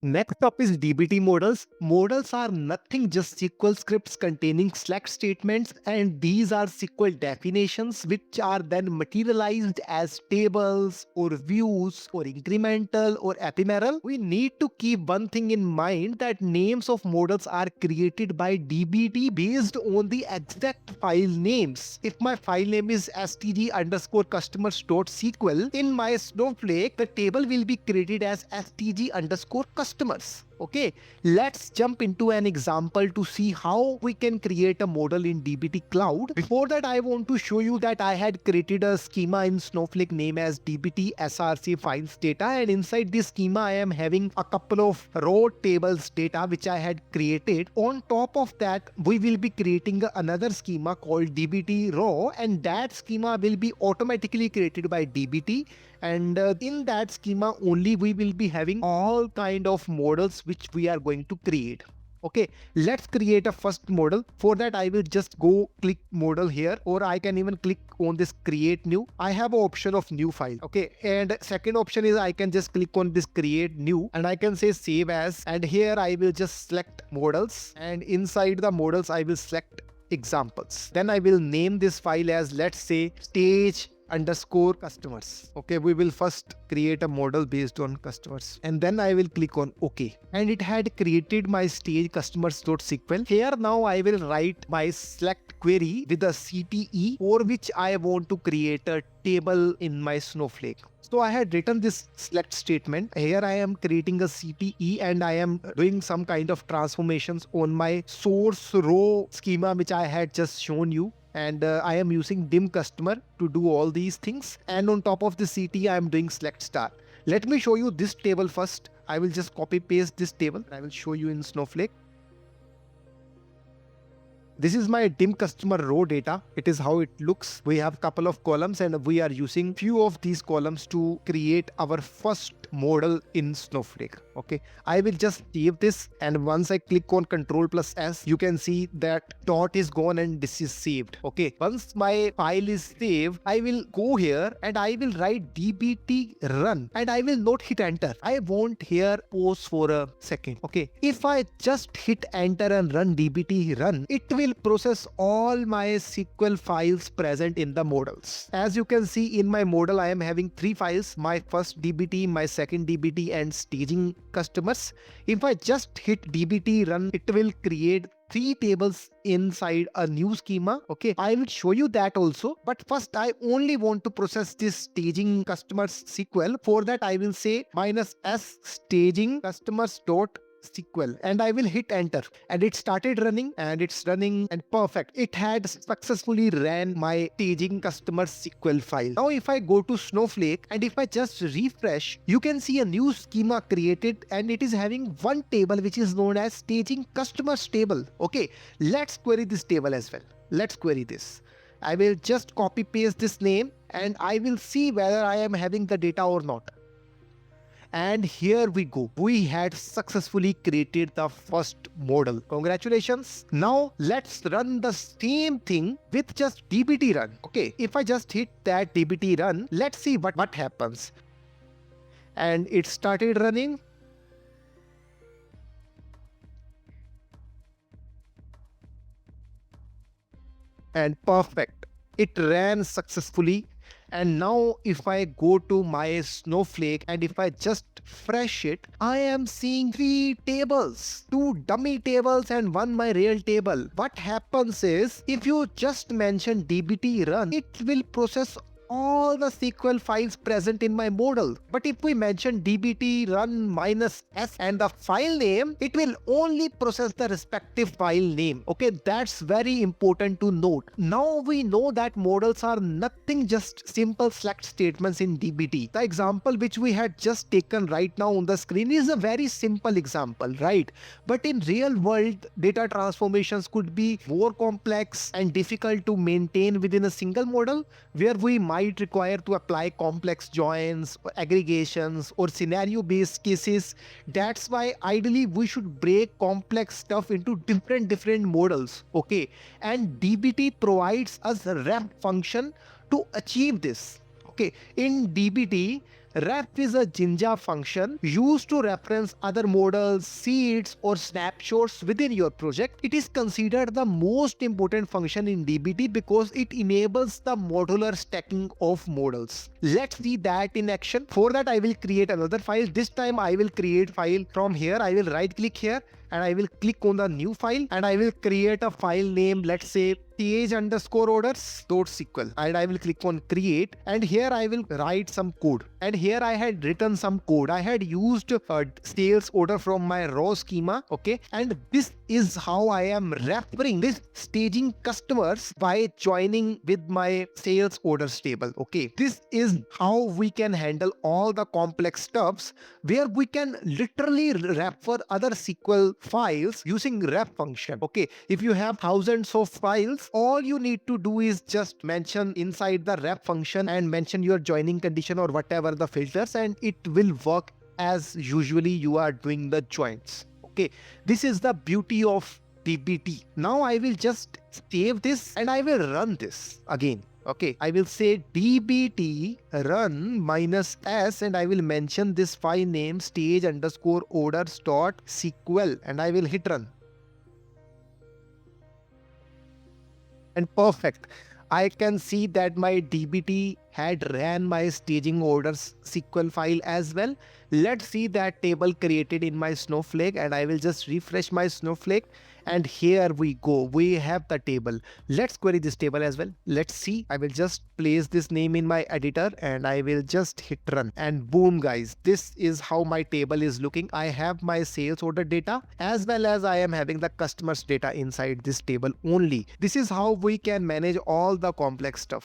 Next up is DBT models. Models are nothing just SQL scripts containing select statements, and these are SQL definitions which are then materialized as tables or views or incremental or ephemeral. We need to keep one thing in mind, that names of models are created by DBT based on the exact file names. If my file name is stg_customers.sql, in my Snowflake, the table will be created as stg_customers. Okay, let's jump into an example to see how we can create a model in DBT Cloud. Before that, I want to show you that I had created a schema in Snowflake name as DBT src files data, and inside this schema I am having a couple of raw tables data which I had created. On top of that, we will be creating another schema called DBT raw, and that schema will be automatically created by DBT, and in that schema only we will be having all kind of models which we are going to create. Okay, let's create a first model. For that, I will just go click model here, or I can even click on this create new. I have an option of new file. Okay, and second option is I can just click on this create new, and I can say save as, and here I will just select models, and inside the models I will select examples. Then I will name this file as, let's say, stage_customers. Okay, we will first create a model based on customers, and then I will click on OK. And it had created my stage customers.sql. Here now I will write my select query with a CTE, for which I want to create a table in my Snowflake. So I had written this select statement. Here I am creating a CTE, and I am doing some kind of transformations on my source row schema which I had just shown you. And I am using dim customer to do all these things. And on top of the CTE, I am doing select star. Let me show you this table first. I will just copy paste this table. I will show you in Snowflake. This is my dim customer row data. It is how it looks. We have a couple of columns, and we are using few of these columns to create our first model in Snowflake. Okay, I will just save this, and once I click on Ctrl+S, you can see that dot is gone and this is saved. Okay, once my file is saved, I will go here and I will write dbt run, and I will not hit enter. I won't here pause for a second. Okay, if I just hit enter and run dbt run, it will process all my SQL files present in the models. As you can see in my model, I am having 3 files: my first DBT, my second DBT, and staging customers. If I just hit dbt run, it will create 3 tables inside a new schema. Okay, I will show you that also, but first I only want to process this staging customers SQL. For that, I will say -s staging customers.sql, and I will hit enter, and it started running, and it's running, and perfect. It had successfully ran my staging customer SQL file. Now if I go to Snowflake and if I just refresh, you can see a new schema created, and it is having one table which is known as staging customers table. Okay, let's query this table as well. Let's query this. I will just copy paste this name, and I will see whether I am having the data or not. And here we go. We had successfully created the first model. Congratulations. Now let's run the same thing with just dbt run. Okay, if I just hit that dbt run, let's see what happens. And it started running. And perfect. It ran successfully. And now if I go to my Snowflake and if I just refresh it, I am seeing 3 tables, 2 dummy tables and 1 my real table. What happens is, if you just mention dbt run, it will process all the SQL files present in my model. But if we mention dbt run -s and the file name, it will only process the respective file name. Okay, that's very important to note. Now we know that models are nothing just simple select statements in dbt. The example which we had just taken right now on the screen is a very simple example, right? But in real world, data transformations could be more complex and difficult to maintain within a single model, where we might require to apply complex joins, or aggregations, or scenario-based cases. That's why ideally we should break complex stuff into different models. Okay, and dbt provides us a ref function to achieve this. Okay, in dbt Ref is a Jinja function used to reference other models, seeds, or snapshots within your project. It is considered the most important function in DBT because it enables the modular stacking of models. Let's see that in action. For that, I will create another file. This time I will create file from here. I will right click here and I will click on the new file and I will create a file name, let's say th_orders.sql, and I will click on create, and here I will write some code. And here I had written some code. I had used sales order from my raw schema, okay, and this is how I am referring this staging customers by joining with my sales orders table. Okay, this is how we can handle all the complex stuffs where we can literally refer other SQL files using ref function. Okay, if you have thousands of files, all you need to do is just mention inside the ref function and mention your joining condition or whatever the filters, and it will work as usually you are doing the joins. Okay, this is the beauty of DBT. Now I will just save this and I will run this again. Okay, I will say dbt run -s and I will mention this file name stage_orders.sql and I will hit run. And perfect. I can see that my DBT had ran my staging orders SQL file as well. Let's see that table created in my Snowflake, and I will just refresh my Snowflake. And here we go. We have the table. Let's query this table as well. Let's see. I will just place this name in my editor and I will just hit run. And boom, guys, this is how my table is looking. I have my sales order data as well as I am having the customers data inside this table only. This is how we can manage all the complex stuff.